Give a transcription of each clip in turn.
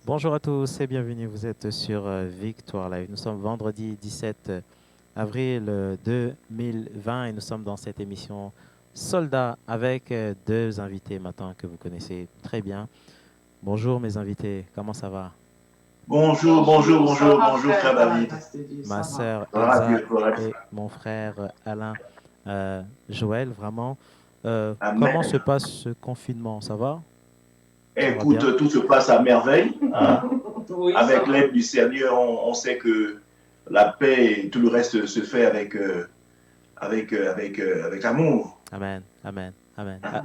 Bonjour à tous et bienvenue. Vous êtes sur Victoire Live. Nous sommes vendredi 17 avril 2020 et nous sommes dans cette émission Soldats avec deux invités maintenant que vous connaissez très bien. Bonjour mes invités, comment ça va? Bonjour, bonjour, bonjour, bonjour, frère Par la David. grâce de Dieu, Ma ça va. sœur Gloire à Elsa Dieu, gloire à Dieu. et mon frère Alain Joël. Vraiment, comment se Amen. passe ce confinement? Ça va? Ça va bien? Écoute, tout se passe à merveille, Oui, hein. Oui, ça Avec va. l'aide du Seigneur, on sait que la paix et tout le reste se fait avec amour. amen, amen, amen. Hein.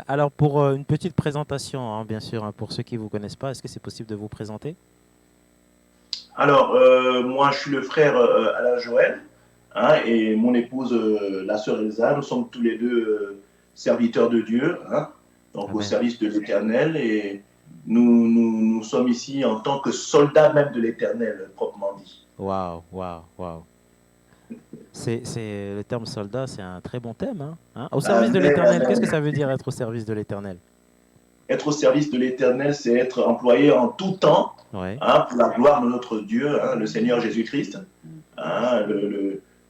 Alors, pour une petite présentation, hein, bien sûr, hein, pour ceux qui ne vous connaissent pas, est-ce que c'est possible de vous présenter? Alors, moi, je suis le frère Alain Joël, hein, et mon épouse, la sœur Elsa. Nous sommes tous les deux serviteurs de Dieu, hein, donc au Amen. service de l'Éternel, et nous sommes ici en tant que soldats même de l'Éternel, proprement dit. Waouh, waouh, waouh. Le terme soldat, c'est un très bon thème, hein, hein. Au service de Amen, l'Éternel, qu'est-ce que amen. ça veut dire être au service de l'Éternel? Être au service de l'Éternel, c'est être employé en tout temps, Oui, hein, pour la gloire de notre Dieu, hein, le Seigneur Jésus-Christ, hein,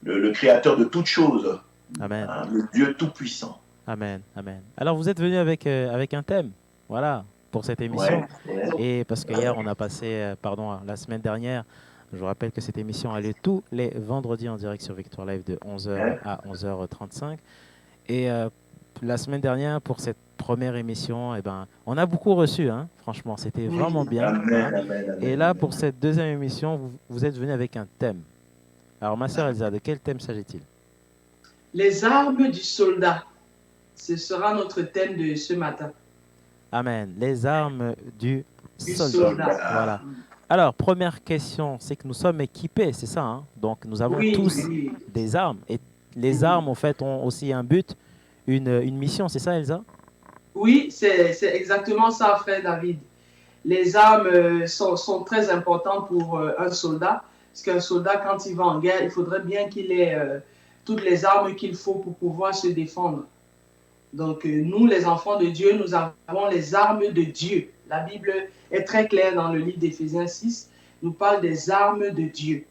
le Créateur de toutes choses, amen, hein, le Dieu Tout-Puissant. amen, amen. Alors, vous êtes venu avec un thème, voilà, pour cette Ouais, émission. ouais. Et parce qu'hier, on a passé, pardon, la semaine dernière, je vous rappelle que cette émission a lieu tous les vendredis en direct sur Victoire Live de 11 h Hein. à 11h35. Et la semaine dernière, pour cette première émission, eh ben, on a beaucoup reçu, hein, franchement, c'était vraiment Oui. bien, hein. Amen, amen, Et amen, là, amen. pour cette deuxième émission, vous êtes venu avec un thème. Alors, ma sœur Elsa, de quel thème s'agit-il? Les armes du soldat, ce sera notre thème de ce matin. Amen. Les armes du Du soldat. soldat. Voilà. Soldat. Alors, première question, c'est que nous sommes équipés, c'est ça, hein? Donc, nous avons Oui, tous oui. des armes. Et les armes, en fait, ont aussi un but, une mission, c'est ça, Elsa? Oui, c'est exactement ça, frère David. Les armes sont très importantes pour un soldat, parce qu'un soldat, quand il va en guerre, il faudrait bien qu'il ait toutes les armes qu'il faut pour pouvoir se défendre. Donc, nous, les enfants de Dieu, nous avons les armes de Dieu. La Bible est très claire dans le livre d'Éphésiens 6, nous parle des armes de Dieu.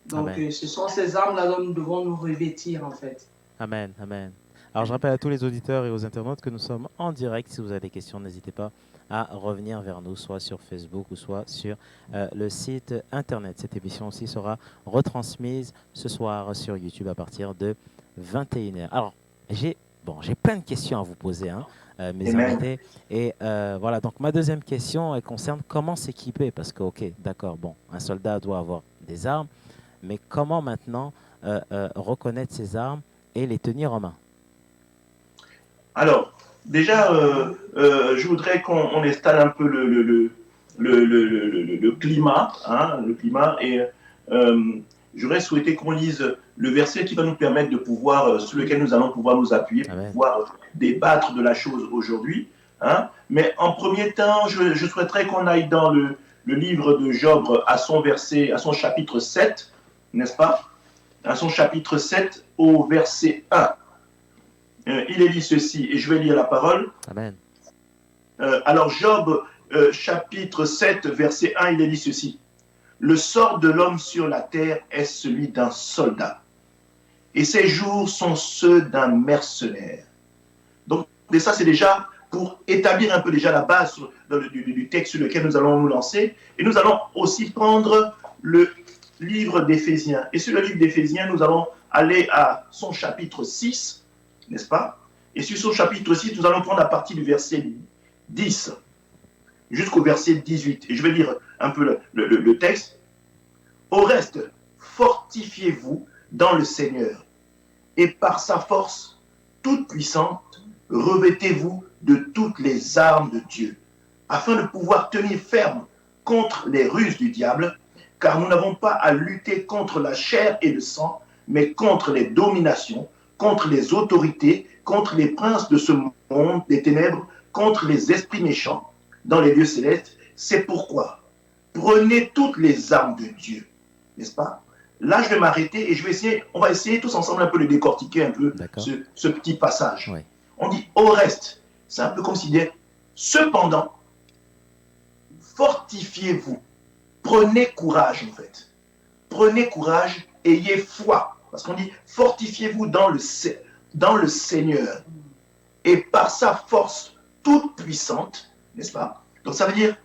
Donc, Amen. ce sont ces armes-là dont nous devons nous revêtir, en fait. Amen, amen. Alors, je rappelle à tous les auditeurs et aux internautes que nous sommes en direct. Si vous avez des questions, n'hésitez pas à revenir vers nous, soit sur Facebook ou soit sur le site internet. Cette émission aussi sera retransmise ce soir sur YouTube à partir de 21 h. Alors, j'ai plein de questions à vous poser, hein, mes Amen. invités. Et voilà, donc ma deuxième question elle concerne comment s'équiper. Parce que, ok, d'accord, bon, un soldat doit avoir des armes, mais comment maintenant reconnaître ces armes et les tenir en main? Alors, déjà, je voudrais qu'on installe un peu le climat, hein, le climat, et euh, j'aurais souhaité qu'on lise le verset qui va nous permettre de pouvoir, sur lequel nous allons pouvoir nous appuyer pour Amen. pouvoir débattre de la chose aujourd'hui. Hein. Mais en premier temps, je souhaiterais qu'on aille dans le livre de Job à son verset, à son chapitre 7, n'est-ce pas? À son chapitre 7 au verset 1. Il est dit ceci, et je vais lire la parole. Amen. Alors Job, chapitre 7, verset 1, il est dit ceci. Le sort de l'homme sur la terre est celui d'un soldat, et ses jours sont ceux d'un mercenaire. Donc, ça, c'est déjà pour établir un peu déjà la base du texte sur lequel nous allons nous lancer. Et nous allons aussi prendre le livre d'Éphésiens. Et sur le livre d'Éphésiens, nous allons aller à son chapitre 6, n'est-ce pas? Et sur son chapitre 6, nous allons prendre à partir du verset 10 jusqu'au verset 18. Et je vais lire un peu le texte. Au reste, fortifiez-vous dans le Seigneur, et par sa force toute puissante, revêtez-vous de toutes les armes de Dieu, afin de pouvoir tenir ferme contre les ruses du diable, car nous n'avons pas à lutter contre la chair et le sang, mais contre les dominations, contre les autorités, contre les princes de ce monde des ténèbres, contre les esprits méchants dans les lieux célestes. C'est pourquoi prenez toutes les armes de Dieu, n'est-ce pas? Là, je vais m'arrêter et on va essayer tous ensemble un peu de décortiquer un peu D'accord. ce petit passage. Oui. On dit au reste, c'est un peu comme si dit cependant, fortifiez-vous. Prenez courage, en fait. Prenez courage, ayez foi. Parce qu'on dit, fortifiez-vous dans le Seigneur. Et par sa force toute puissante, n'est-ce pas? Donc ça veut dire,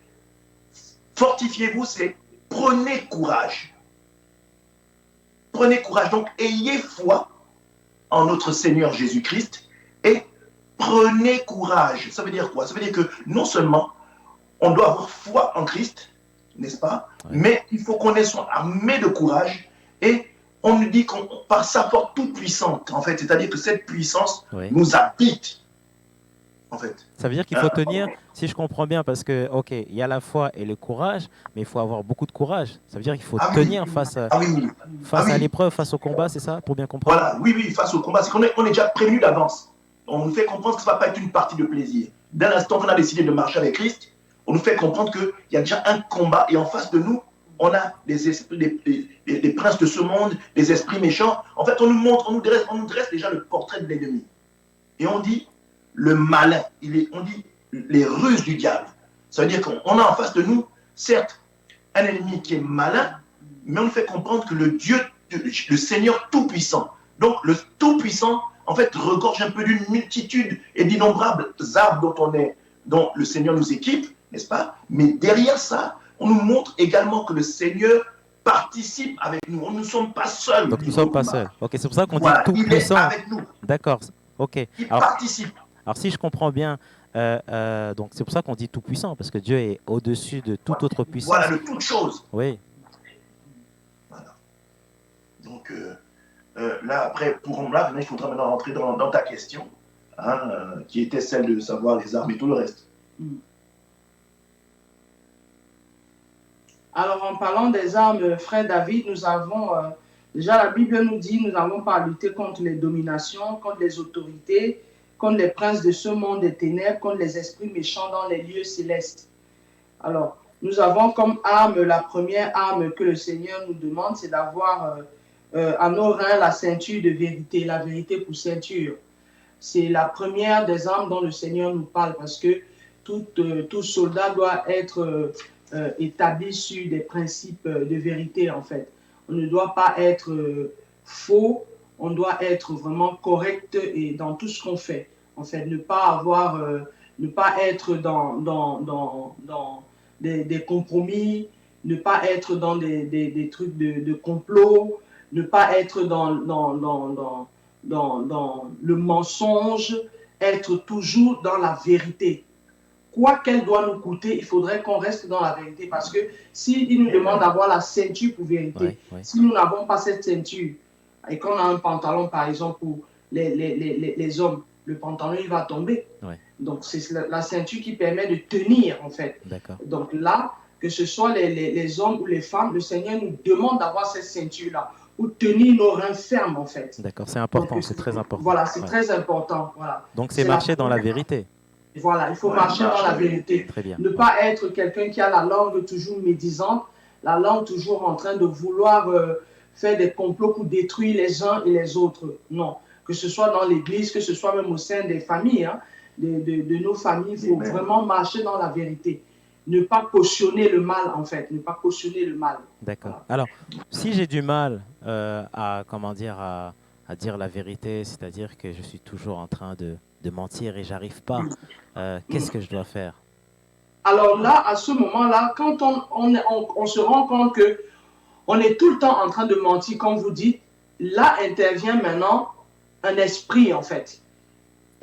fortifiez-vous, c'est prenez courage. Prenez courage. Donc ayez foi en notre Seigneur Jésus-Christ et prenez courage. Ça veut dire quoi? Ça veut dire que non seulement on doit avoir foi en Christ, n'est-ce pas? Oui. Mais il faut qu'on soit armé de courage et on nous dit qu'on par sa force toute puissante, en fait, c'est-à-dire que cette puissance Oui. nous habite, en fait. Ça veut dire qu'il faut tenir, si je comprends bien, parce que, ok, il y a la foi et le courage, mais il faut avoir beaucoup de courage. Ça veut dire qu'il faut tenir face à l'épreuve, face au combat, c'est ça, pour bien comprendre? Voilà, oui, face au combat. C'est qu'on est déjà prévenu d'avance. On nous fait comprendre que ça ne va pas être une partie de plaisir. Dès l'instant qu'on a décidé de marcher avec Christ, on nous fait comprendre qu'il y a déjà un combat et en face de nous, on a les princes de ce monde, les esprits méchants. En fait, on nous dresse déjà le portrait de l'ennemi. Et on dit le malin, on dit les ruses du diable. Ça veut dire qu'on a en face de nous, certes, un ennemi qui est malin, mais on nous fait comprendre que le Seigneur Tout-Puissant, donc le Tout-Puissant, en fait, regorge un peu d'une multitude et d'innombrables arbres dont le Seigneur nous équipe, n'est-ce pas? Mais derrière ça, on nous montre également que le Seigneur participe avec nous. Nous ne sommes pas seuls. Donc nous ne sommes pas seuls. Ok, c'est pour ça qu'on dit Voilà, tout-puissant. il est avec nous. D'accord. Ok. Il participe. Alors si je comprends bien, donc c'est pour ça qu'on dit tout-puissant, parce que Dieu est au-dessus de toute autre puissance. Voilà, de toute chose. Oui. Voilà. Donc là, après, il faudra maintenant rentrer dans ta question, hein, qui était celle de savoir les armes et tout le reste. Alors, en parlant des armes, frère David, nous avons, déjà la Bible nous dit, nous n'avons pas à lutter contre les dominations, contre les autorités, contre les princes de ce monde des ténèbres, contre les esprits méchants dans les lieux célestes. Alors, nous avons comme arme, la première arme que le Seigneur nous demande, c'est d'avoir à nos reins la ceinture de vérité, la vérité pour ceinture. C'est la première des armes dont le Seigneur nous parle, parce que tout soldat doit être établi sur des principes de vérité, en fait. On ne doit pas être faux, on doit être vraiment correct et dans tout ce qu'on fait. En fait, ne pas être dans des compromis, ne pas être dans des trucs de complot, ne pas être dans le mensonge, être toujours dans la vérité. Quoi qu'elle doit nous coûter, il faudrait qu'on reste dans la vérité. Parce que s'il nous demande d'avoir la ceinture pour vérité, si nous n'avons pas cette ceinture, et qu'on a un pantalon, par exemple, pour les hommes, le pantalon, il va tomber. Donc, c'est la ceinture qui permet de tenir, en fait. Donc là, que ce soit les hommes ou les femmes, le Seigneur nous demande d'avoir cette ceinture-là, pour tenir nos reins fermes, en fait. D'accord, c'est important, c'est très important. Voilà, c'est très important. Voilà. Donc, c'est marcher dans la vérité. Voilà, il faut marcher dans la vérité. Très bien. Ne pas être quelqu'un qui a la langue toujours médisante, la langue toujours en train de vouloir faire des complots pour détruire les uns et les autres. Non. Que ce soit dans l'église, que ce soit même au sein des familles, hein, de nos familles, il faut vraiment marcher dans la vérité. Ne pas cautionner le mal, en fait. Ne pas cautionner le mal. D'accord. Voilà. Alors, si j'ai du mal à dire la vérité, c'est-à-dire que je suis toujours en train de mentir et j'arrive pas, qu'est-ce que je dois faire? Alors là, à ce moment-là, quand on se rend compte qu'on est tout le temps en train de mentir, comme vous dites, là intervient maintenant un esprit, en fait.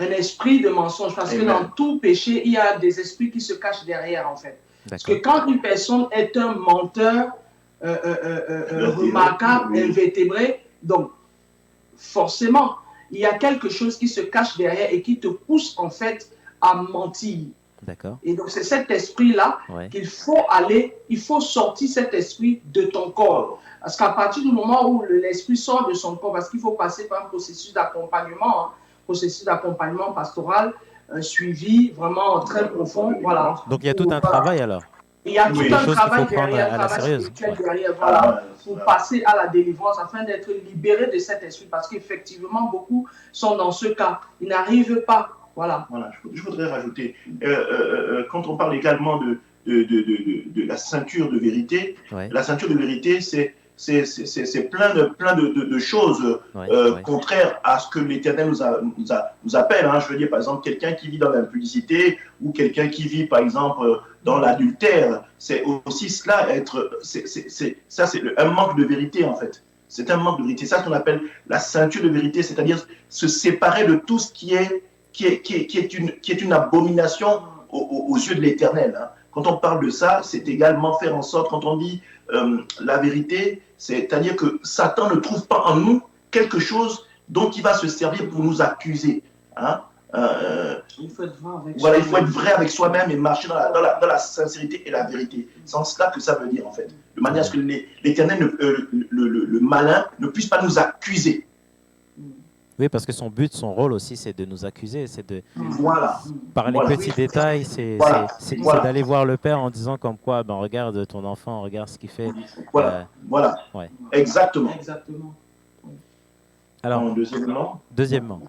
Un esprit de mensonge. Parce que dans tout péché, il y a des esprits qui se cachent derrière, en fait. Parce que quand une personne est un menteur remarquable, invétébré, donc forcément, il y a quelque chose qui se cache derrière et qui te pousse, en fait, à mentir. D'accord. Et donc, c'est cet esprit-là qu'il faut il faut sortir cet esprit de ton corps. Parce qu'à partir du moment où l'esprit sort de son corps, parce qu'il faut passer par un processus d'accompagnement, pastoral, un suivi vraiment très profond. Voilà. Donc, il y a tout un travail alors. Il y a tout un travail derrière, à la sérieuse. Derrière, voilà, pour passer à la délivrance afin d'être libéré de cet esprit. Parce qu'effectivement, beaucoup sont dans ce cas. Ils n'arrivent pas. Voilà. Je voudrais rajouter, quand on parle également de la ceinture de vérité. Ouais. La ceinture de vérité, c'est plein de choses contraires à ce que l'Éternel nous appelle. Hein. Je veux dire, par exemple, quelqu'un qui vit dans l'impudicité ou quelqu'un qui vit, par exemple, dans l'adultère. C'est aussi cela, c'est un manque de vérité, en fait. C'est un manque de vérité. C'est ça qu'on appelle la ceinture de vérité, c'est-à-dire se séparer de tout ce qui est une abomination aux yeux de l'Éternel. Hein. Quand on parle de ça, c'est également faire en sorte, quand on dit la vérité, c'est-à-dire que Satan ne trouve pas en nous quelque chose dont il va se servir pour nous accuser. Hein. Il faut être vrai avec voilà, il faut être vrai avec soi-même et marcher dans la sincérité et la vérité. C'est en cela que ça veut dire, en fait. De manière à ce que l'Éternel, le malin, ne puisse pas nous accuser. Oui, parce que son but, son rôle aussi, c'est de nous accuser, c'est de par les Voilà. petits détails, c'est d'aller voir le père en disant comme quoi, ben regarde ton enfant, regarde ce qu'il fait. Voilà, ouais. Exactement. Alors, deuxièmement.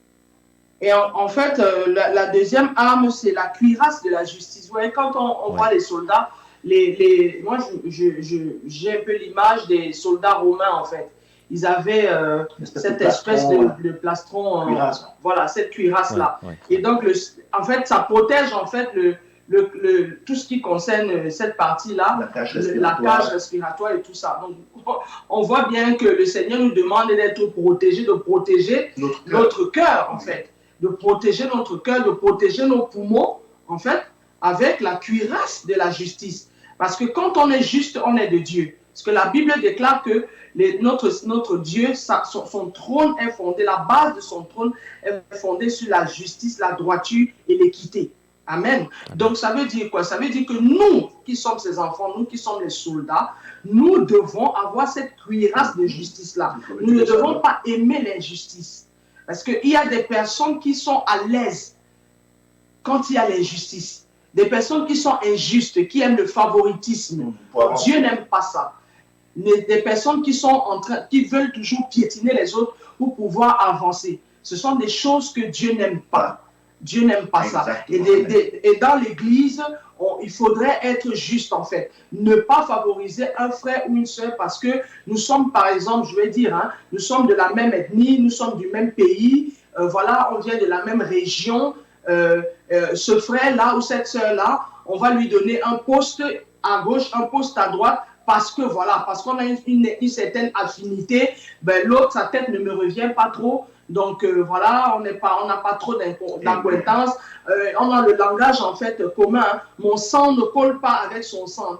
Et en fait, la deuxième arme, c'est la cuirasse de la justice. Vous voyez, quand on voit les soldats, moi, j'ai un peu l'image des soldats romains, en fait. Ils avaient cette espèce de plastron, voilà, cette cuirasse-là. Ouais. Et donc, en fait, ça protège en fait tout ce qui concerne cette partie-là, la cage respiratoire et tout ça. Donc, on voit bien que le Seigneur nous demande d'être protégés, de protéger notre cœur, en fait. De protéger notre cœur, de protéger nos poumons, en fait, avec la cuirasse de la justice. Parce que quand on est juste, on est de Dieu. Parce que la Bible déclare que notre Dieu, son trône est fondé, la base de son trône est fondée sur la justice, la droiture et l'équité. Amen. Donc ça veut dire quoi? Ça veut dire que nous qui sommes ses enfants, nous qui sommes les soldats, nous devons avoir cette cuirasse de justice-là. Nous ne devons pas aimer l'injustice. Parce qu'il y a des personnes qui sont à l'aise quand il y a l'injustice. Des personnes qui sont injustes, qui aiment le favoritisme. Dieu n'aime pas ça. Des personnes qui veulent toujours piétiner les autres pour pouvoir avancer. Ce sont des choses que Dieu n'aime pas. Dieu n'aime pas ça. Et dans l'Église, il faudrait être juste en fait. Ne pas favoriser un frère ou une sœur parce que nous sommes, par exemple, je vais dire, hein, nous sommes de la même ethnie, nous sommes du même pays, voilà, on vient de la même région. Ce frère-là ou cette sœur-là, on va lui donner un poste à gauche, un poste à droite, parce qu'on a une certaine affinité, ben, l'autre, sa tête ne me revient pas trop, donc voilà, on n'a pas trop d'acquaintance, on a le langage en fait commun, hein. Mon sang ne colle pas avec son sang,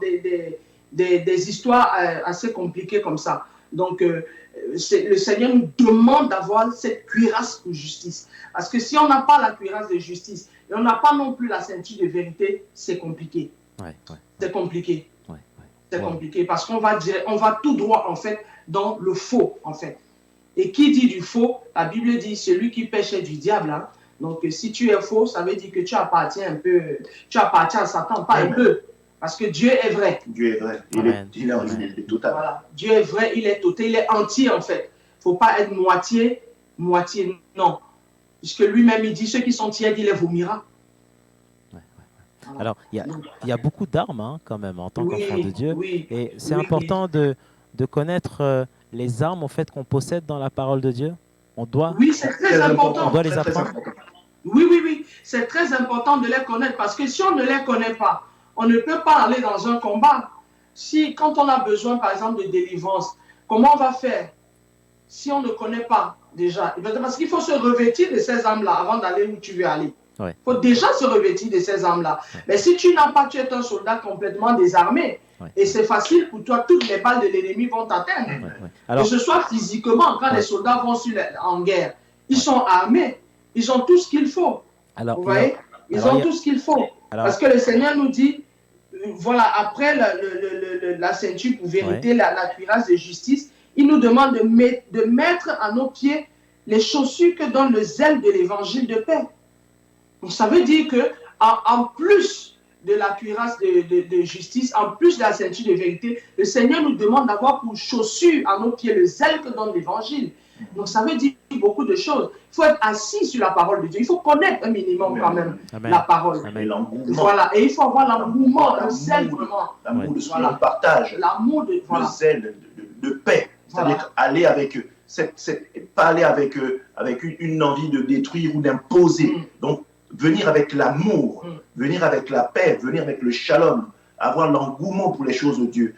des histoires assez compliquées comme ça. Donc le Seigneur nous demande d'avoir cette cuirasse de justice, parce que si on n'a pas la cuirasse de justice, et on n'a pas non plus la ceinture de vérité, c'est compliqué. C'est compliqué. C'est compliqué parce qu'on va tout droit en fait dans le faux en fait. Et qui dit du faux, la Bible dit celui qui pêche est du diable. Hein. Donc si tu es faux, ça veut dire que tu appartiens à Satan, pas un peu. Parce que Dieu est vrai. Dieu est vrai. Il est total. Voilà. Dieu est vrai, il est total, il est entier en fait. Il ne faut pas être moitié, non. Puisque lui-même il dit ceux qui sont tièdes, il les vomira. Alors, il y a beaucoup d'armes hein, quand même en tant qu'enfant de Dieu. Et c'est important de connaître les armes en fait, qu'on possède dans la parole de Dieu. On doit, c'est très important. On doit les apprendre. Oui. C'est très important de les connaître parce que si on ne les connaît pas, on ne peut pas aller dans un combat. Quand on a besoin, par exemple, de délivrance, comment on va faire si on ne connaît pas déjà? Parce qu'il faut se revêtir de ces armes-là avant d'aller où tu veux aller. Il faut déjà se revêtir de ces armes-là. Mais si tu n'as pas, tu es un soldat complètement désarmé. Et c'est facile pour toi, toutes les balles de l'ennemi vont t'atteindre. Que ce soit physiquement, quand les soldats vont en guerre, ils sont armés, ils ont tout ce qu'il faut. Vous voyez? Ils ont tout ce qu'il faut. Parce que le Seigneur nous dit, voilà, après la ceinture pour vérité, la cuirasse de justice, il nous demande de mettre à nos pieds les chaussures que donne le zèle de l'évangile de paix. Donc, ça veut dire que en plus de la cuirasse de justice, en plus de la ceinture de vérité, le Seigneur nous demande d'avoir pour chaussure à nos pieds le zèle que donne l'évangile. Donc, ça veut dire beaucoup de choses. Il faut être assis sur la parole de Dieu. Il faut connaître un minimum quand même la parole. Et l'engouement. Voilà. Et il faut avoir l'engouement, le zèle vraiment. L'amour de ce que l'on partage. L'amour de... Le zèle de paix. C'est-à-dire aller avec eux. Pas aller avec une envie de détruire ou d'imposer. Donc, venir avec l'amour, venir avec la paix, venir avec le shalom, avoir l'engouement pour les choses de Dieu.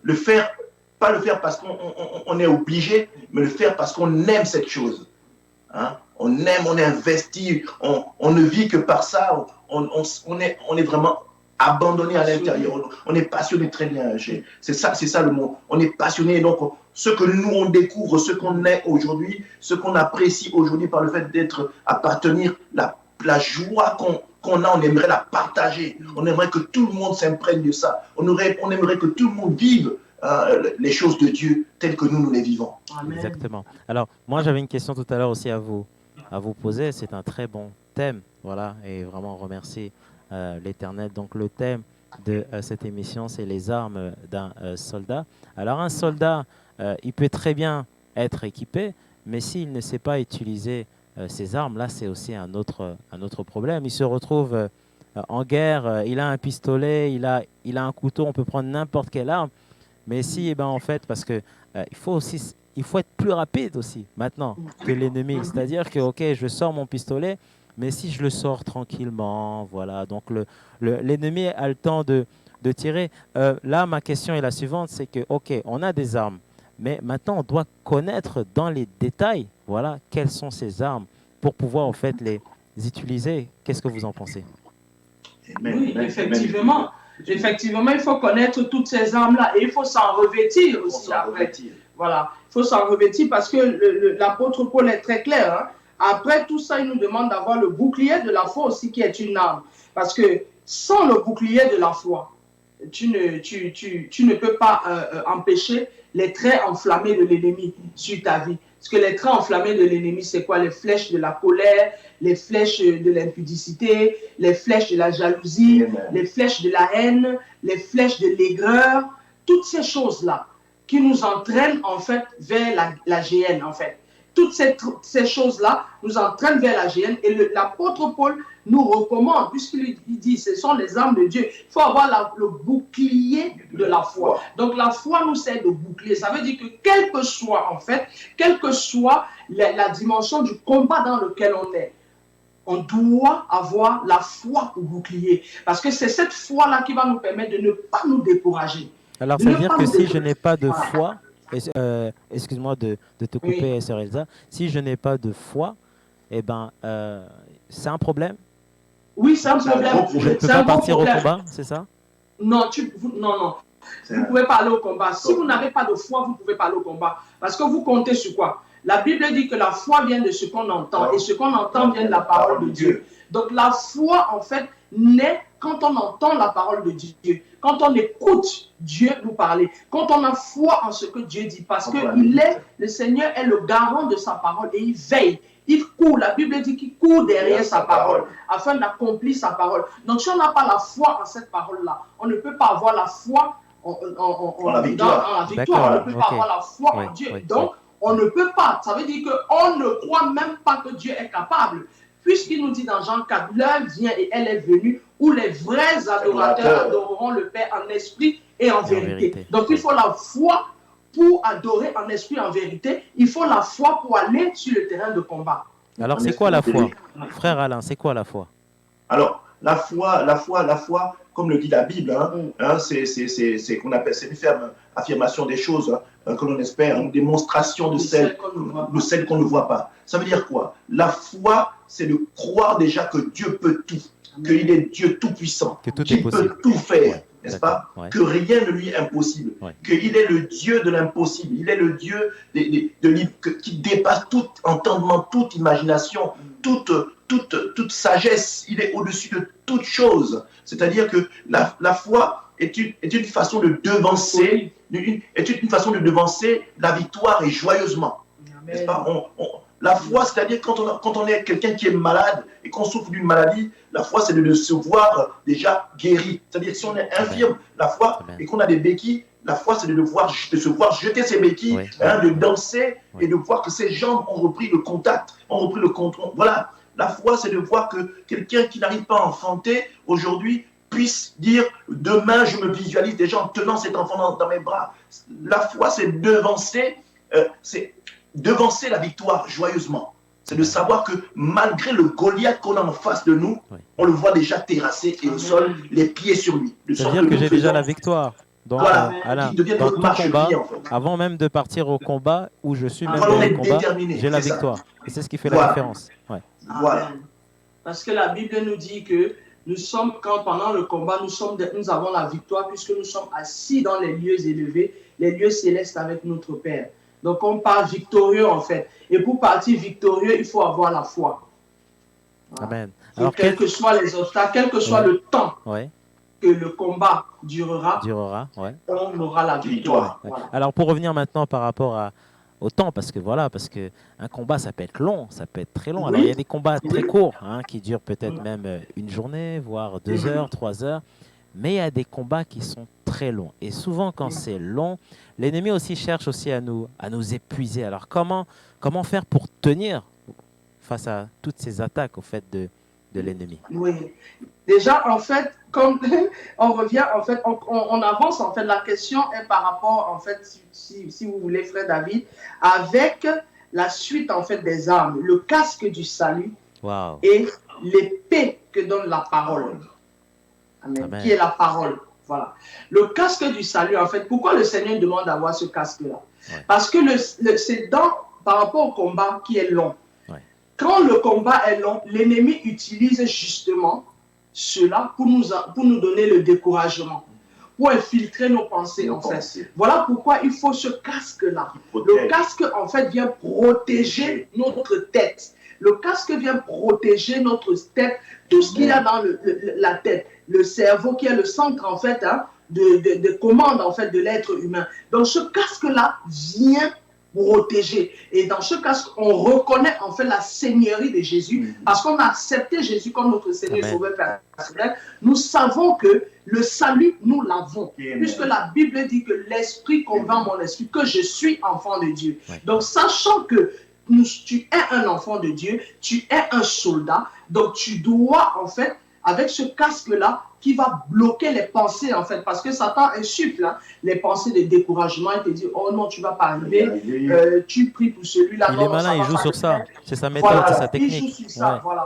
Le faire, pas le faire parce qu'on est obligé, mais le faire parce qu'on aime cette chose. Hein? On aime, on est investi, on ne vit que par ça, on est vraiment abandonné à l'intérieur. On est passionné, très bien. C'est ça le mot. On est passionné. Donc, ce que nous, on découvre, ce qu'on est aujourd'hui, ce qu'on apprécie aujourd'hui par le fait d'être, appartenir, la joie qu'on a, on aimerait la partager. On aimerait que tout le monde s'imprègne de ça. On aimerait que tout le monde vive les choses de Dieu telles que nous les vivons. Amen. Exactement. Alors, moi, j'avais une question tout à l'heure aussi à vous poser. C'est un très bon thème. Voilà. Et vraiment remercier l'Éternel. Donc, le thème de cette émission, c'est les armes d'un soldat. Alors, un soldat, il peut très bien être équipé, mais s'il ne sait pas utiliser ces armes, là, c'est aussi un autre problème. Il se retrouve en guerre, il a un pistolet, il a un couteau, on peut prendre n'importe quelle arme. Mais si, en fait, parce que il faut être plus rapide aussi maintenant que l'ennemi. C'est-à-dire que, ok, je sors mon pistolet, mais si je le sors tranquillement, voilà. Donc l'ennemi a le temps de tirer. Là, ma question est la suivante, c'est que, ok, on a des armes, mais maintenant on doit connaître dans les détails, voilà, quelles sont ces armes pour pouvoir en fait les utiliser. Qu'est-ce que vous en pensez? Oui, effectivement. Effectivement, il faut connaître toutes ces armes-là et il faut s'en revêtir aussi après. Voilà, il faut s'en revêtir parce que l'apôtre Paul est très clair. Hein. Après tout ça, il nous demande d'avoir le bouclier de la foi aussi qui est une arme. Parce que sans le bouclier de la foi, tu ne peux pas empêcher les traits enflammés de l'ennemi sur ta vie. Parce que les traits enflammés de l'ennemi, c'est quoi? Les flèches de la colère, les flèches de l'impudicité, les flèches de la jalousie, les flèches de la haine, les flèches de l'aigreur, toutes ces choses-là qui nous entraînent en fait vers la géhenne en fait. Toutes ces choses-là nous entraînent vers la géhenne et l'apôtre Paul nous recommande, puisqu'il dit ce sont les armes de Dieu, il faut avoir le bouclier de la foi. Donc la foi nous sert de bouclier. Ça veut dire que quelle que soit la dimension du combat dans lequel on est, on doit avoir la foi pour bouclier. Parce que c'est cette foi-là qui va nous permettre de ne pas nous décourager. Alors ça veut dire que si je n'ai pas de foi, excuse-moi de te couper, Sœur Elsa, si je n'ai pas de foi, c'est un problème? Oui, c'est un problème. Je ne peux pas partir au combat, c'est ça? Non, non. Vous pouvez pas aller au combat. Si vous n'avez pas de foi, vous pouvez pas aller au combat. Parce que vous comptez sur quoi? La Bible dit que la foi vient de ce qu'on entend. Et ce qu'on entend vient de la parole de Dieu. Donc la foi, en fait, naît quand on entend la parole de Dieu. Quand on écoute Dieu nous parler. Quand on a foi en ce que Dieu dit. Parce que le Seigneur est le garant de sa parole et il veille. Il court, la Bible dit qu'il court derrière sa parole afin d'accomplir sa parole. Donc si on n'a pas la foi en cette parole-là, on ne peut pas avoir la foi en la victoire. On ne peut pas avoir la foi en Dieu. Donc on ne peut pas. Ça veut dire qu'on ne croit même pas que Dieu est capable. Puisqu'il nous dit dans Jean 4, l'heure vient et elle est venue où les vrais adorateurs adoreront le Père en esprit et en vérité. Donc il faut la foi pour adorer en esprit, en vérité. Il faut la foi pour aller sur le terrain de combat. Alors, c'est quoi la foi? Frère Alain, c'est quoi la foi? Alors, la foi, comme le dit la Bible, c'est qu'on appelle, c'est une ferme affirmation des choses que l'on espère, une démonstration de celles qu'on ne voit pas. Ça veut dire quoi? La foi, c'est de croire déjà que Dieu peut tout, qu'il est Dieu tout-puissant, qu'il peut tout faire. N'est-ce pas? Que rien ne lui est impossible. Qu'il est le Dieu de l'impossible. Il est le Dieu qui dépasse tout entendement, toute imagination, toute sagesse. Il est au-dessus de toute chose. C'est-à-dire que la foi est une façon de devancer, la victoire et joyeusement. N'est-ce pas? La foi, c'est-à-dire quand on est quelqu'un qui est malade et qu'on souffre d'une maladie, la foi, c'est de se voir déjà guéri. C'est-à-dire si on est infirme, la foi, et qu'on a des béquilles, La foi, c'est de se voir jeter ses béquilles, Oui. de danser Oui. et de voir que ses jambes ont repris le contact, ont repris le contrôle. Voilà. La foi, c'est de voir que quelqu'un qui n'arrive pas à enfanter aujourd'hui puisse dire demain, je me visualise déjà en tenant cet enfant dans mes bras. La foi, c'est devancer la victoire joyeusement. C'est de savoir que malgré le Goliath qu'on a en face de nous, Oui. on le voit déjà terrassé et au sol, les pieds sur lui. De sorte C'est-à-dire que nous j'ai déjà faisons- la victoire. Donc, Voilà, Alain, qui devient dans notre tout marche combat, pied en fait. avant même de partir au combat, où je suis même Voilà, dans on le est combat, déterminé, j'ai la c'est ça. victoire. Et c'est ce qui fait la Voilà. différence. Ouais. Voilà. Amen. Parce que la Bible nous dit que nous sommes, pendant le combat, nous avons la victoire puisque nous sommes assis dans les lieux élevés, les lieux célestes avec notre Père. Donc on part victorieux en fait. Et pour partir victorieux, il faut avoir la foi. Voilà. Amen. Et Alors, quels que soient les obstacles, quel que soit Ouais. le temps ouais, que le combat durera, durera. Ouais. on aura la victoire. Ouais. Voilà. Alors, pour revenir maintenant par rapport au temps, parce que un combat, ça peut être long, ça peut être très long. Alors, Oui. il y a des combats très courts, qui durent peut-être même une journée, voire 2 heures, 3 heures. Mais il y a des combats qui sont très longs. Et souvent, quand c'est long, l'ennemi aussi cherche aussi à nous épuiser. Alors, comment faire pour tenir face à toutes ces attaques au fait de l'ennemi? Oui. Déjà, en fait, comme on revient, en fait, on avance, en fait, la question est par rapport, en fait, si vous voulez, frère David, avec la suite, en fait, des armes, le casque du salut Waouh. et l'épée que donne la parole. Amen. Amen. Qui est la parole. Voilà. Le casque du salut, en fait, pourquoi le Seigneur demande d'avoir ce casque-là? Ouais. Parce que c'est par rapport au combat qui est long. Ouais. Quand le combat est long, l'ennemi utilise justement cela pour nous donner le découragement, pour infiltrer nos pensées, en fait. Voilà pourquoi il faut ce casque-là. Le casque, en fait, vient protéger notre tête. Le casque vient protéger notre tête, tout ce qu'il y a dans la tête, le cerveau qui est le centre, en fait, de commande, en fait, de l'être humain. Donc, ce casque-là vient protéger. Et dans ce casque, on reconnaît, en fait, la seigneurie de Jésus, parce qu'on a accepté Jésus comme notre Seigneur et Sauveur personnel. Nous savons que le salut, nous l'avons. Puisque la Bible dit que l'Esprit convainc mon esprit que je suis enfant de Dieu. Ouais. Donc, sachant que tu es un enfant de Dieu, tu es un soldat, donc tu dois, en fait, avec ce casque-là, qui va bloquer les pensées, en fait, parce que Satan insuffle les pensées de découragement et te dit, oh non, tu ne vas pas arriver, tu pries pour celui-là. Il non, est malin, il joue sur ça. C'est sa méthode, voilà, c'est sa il technique. joue sur ça, Ouais.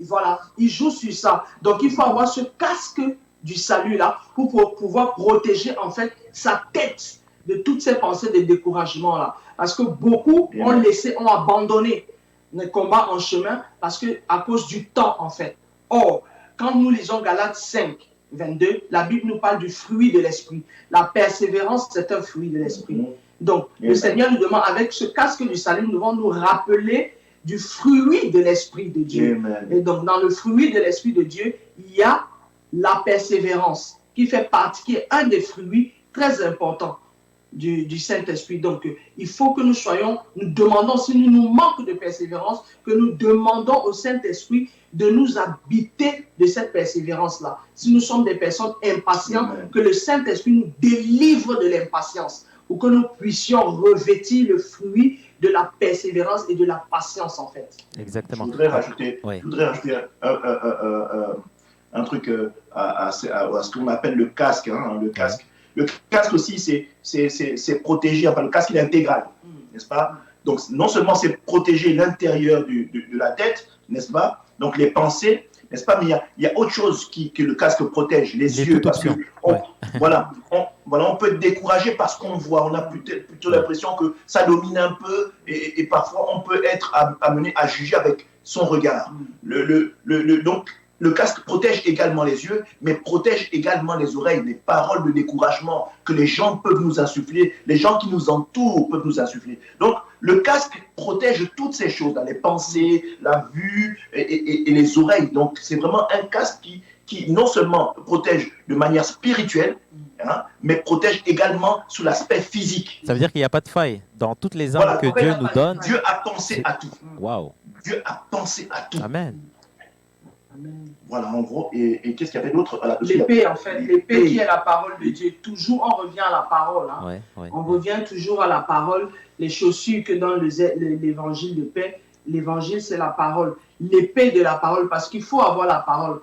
voilà, il joue sur ça. Donc, il faut avoir ce casque du salut-là pour pouvoir protéger, en fait, sa tête de toutes ces pensées de découragement-là. Parce que beaucoup ont abandonné le combat en chemin à cause du temps, en fait. Or, quand nous lisons Galates 5, 22, la Bible nous parle du fruit de l'esprit. La persévérance, c'est un fruit de l'esprit. Donc, le Seigneur nous demande, avec ce casque du salut, nous devons nous rappeler du fruit de l'esprit de Dieu. Amen. Et donc, dans le fruit de l'esprit de Dieu, il y a la persévérance, qui fait partie, qui est un des fruits très importants du Saint-Esprit. Donc, il faut que nous demandons, si nous manquons de persévérance, que nous demandons au Saint-Esprit de nous habiter de cette persévérance-là. Si nous sommes des personnes impatientes, que le Saint-Esprit nous délivre de l'impatience, pour que nous puissions revêtir le fruit de la persévérance et de la patience, en fait. Exactement. Je voudrais rajouter, Oui. un truc à ce qu'on appelle le casque. Le casque. Le casque aussi, c'est protéger. Enfin, le casque, il est intégral, n'est-ce pas? Donc, non seulement c'est protéger l'intérieur de la tête, n'est-ce pas? Donc, les pensées, n'est-ce pas? Mais il y a autre chose que le casque protège, les yeux. Parce que on peut être découragé parce qu'on voit. On a plutôt l'impression que ça domine un peu et parfois on peut être amené à juger avec son regard. Donc, le casque protège également les yeux, mais protège également les oreilles, les paroles de découragement que les gens peuvent nous insuffler, les gens qui nous entourent peuvent nous insuffler. Donc, le casque protège toutes ces choses, les pensées, la vue et les oreilles. Donc, c'est vraiment un casque qui non seulement protège de manière spirituelle, mais protège également sous l'aspect physique. Ça veut dire qu'il n'y a pas de faille dans toutes les armes que Dieu nous donne. Dieu a pensé à tout. Waouh. Dieu a pensé à tout. Amen. Amen. Voilà, en gros. Et qu'est-ce qu'il y avait d'autre? Voilà, L'épée, en fait. L'épée qui est la parole de Dieu. Toujours, on revient à la parole. Hein. On revient toujours à la parole. Les chaussures que dans l'évangile de paix, l'évangile, c'est la parole. L'épée de la parole, parce qu'il faut avoir la parole.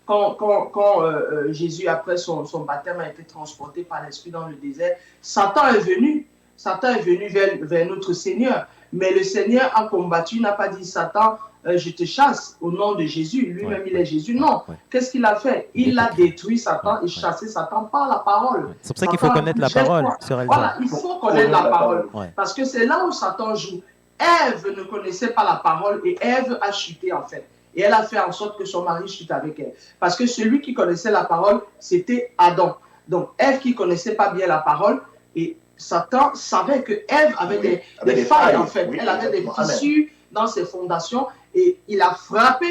Quand Jésus, après son baptême, a été transporté par l'Esprit dans le désert, Satan est venu. Satan est venu vers notre Seigneur. Mais le Seigneur a combattu, il n'a pas dit Satan, je te chasse au nom de Jésus. Lui-même, il est Jésus. Non. Qu'est-ce qu'il a fait? Il a détruit Satan et chassé Satan par la parole. C'est pour ça qu'il faut connaître la parole. Voilà, il faut connaître la parole. Parce que c'est là où Satan joue. Ève ne connaissait pas la parole et Ève a chuté en fait. Et elle a fait en sorte que son mari chute avec elle. Parce que celui qui connaissait la parole, c'était Adam. Donc Ève qui ne connaissait pas bien la parole, et Satan savait que Ève avait des failles en fait. Elle avait des fissures dans ses fondations et il a frappé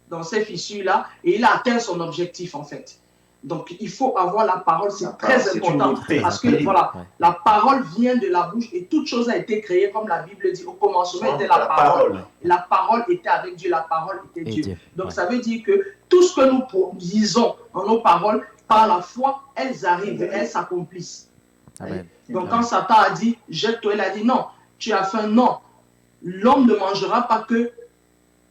dans ces fissures-là et il a atteint son objectif en fait. Donc il faut avoir la parole, c'est très important parce que voilà, la parole vient de la bouche et toute chose a été créée comme la Bible dit. Au commencement était la parole. La parole était avec Dieu, la parole était Dieu. Donc ça veut dire que tout ce que nous disons dans nos paroles, par la foi, elles arrivent, elles s'accomplissent. Amen. Donc quand Satan a dit, jette-toi, il a dit non, tu as faim, non. L'homme ne mangera pas que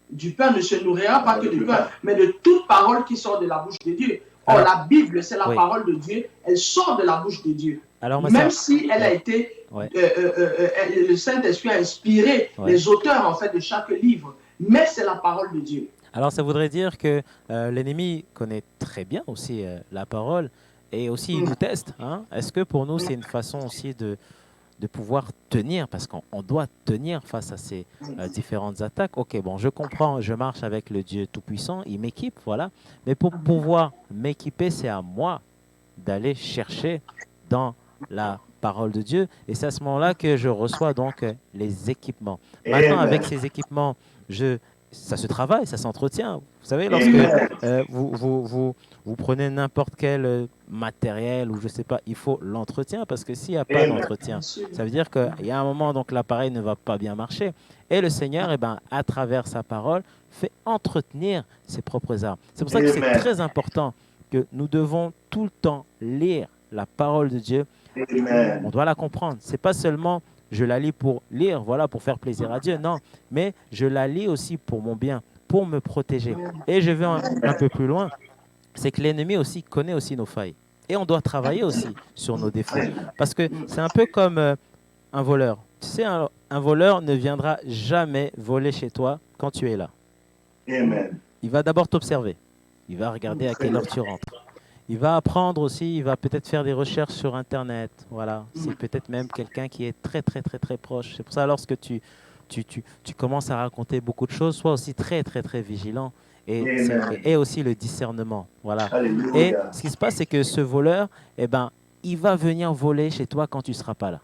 du pain, ne se nourrira pas que du pain, mais de toute parole qui sort de la bouche de Dieu. Or, la Bible, c'est la parole de Dieu, elle sort de la bouche de Dieu. Alors, même si elle a été, le Saint-Esprit a inspiré les auteurs en fait de chaque livre, mais c'est la parole de Dieu. Alors, ça voudrait dire que l'ennemi connaît très bien aussi la parole et aussi il nous teste. Hein? Est-ce que pour nous, c'est une façon aussi de pouvoir tenir, parce qu'on doit tenir face à ces différentes attaques. Ok, bon, je comprends, je marche avec le Dieu Tout-Puissant, il m'équipe, voilà. Mais pour pouvoir m'équiper, c'est à moi d'aller chercher dans la parole de Dieu. Et c'est à ce moment-là que je reçois donc les équipements. Maintenant, avec ces équipements, ça se travaille, ça s'entretient. Vous savez, lorsque vous prenez n'importe quel matériel ou je ne sais pas, il faut l'entretien parce que s'il n'y a pas d'entretien, ça veut dire qu'il y a un moment, donc l'appareil ne va pas bien marcher. Et le Seigneur, à travers sa parole, fait entretenir ses propres armes. C'est pour ça que c'est très important que nous devons tout le temps lire la parole de Dieu. On doit la comprendre. Ce n'est pas seulement je la lis pour lire, voilà, pour faire plaisir à Dieu. Non, mais je la lis aussi pour mon bien, pour me protéger. Et je vais un peu plus loin. C'est que l'ennemi aussi connaît aussi nos failles. Et on doit travailler aussi sur nos défauts. Parce que c'est un peu comme un voleur. Tu sais, un voleur ne viendra jamais voler chez toi quand tu es là. Amen. Il va d'abord t'observer. Il va regarder à quelle heure tu rentres. Il va apprendre aussi, il va peut-être faire des recherches sur Internet. Voilà. C'est peut-être même quelqu'un qui est très, très, très, très proche. C'est pour ça, lorsque tu commences à raconter beaucoup de choses, sois aussi très, très, très vigilant. Et aussi le discernement. Voilà. Alléluia. Et ce qui se passe, c'est que ce voleur, il va venir voler chez toi quand tu ne seras pas là.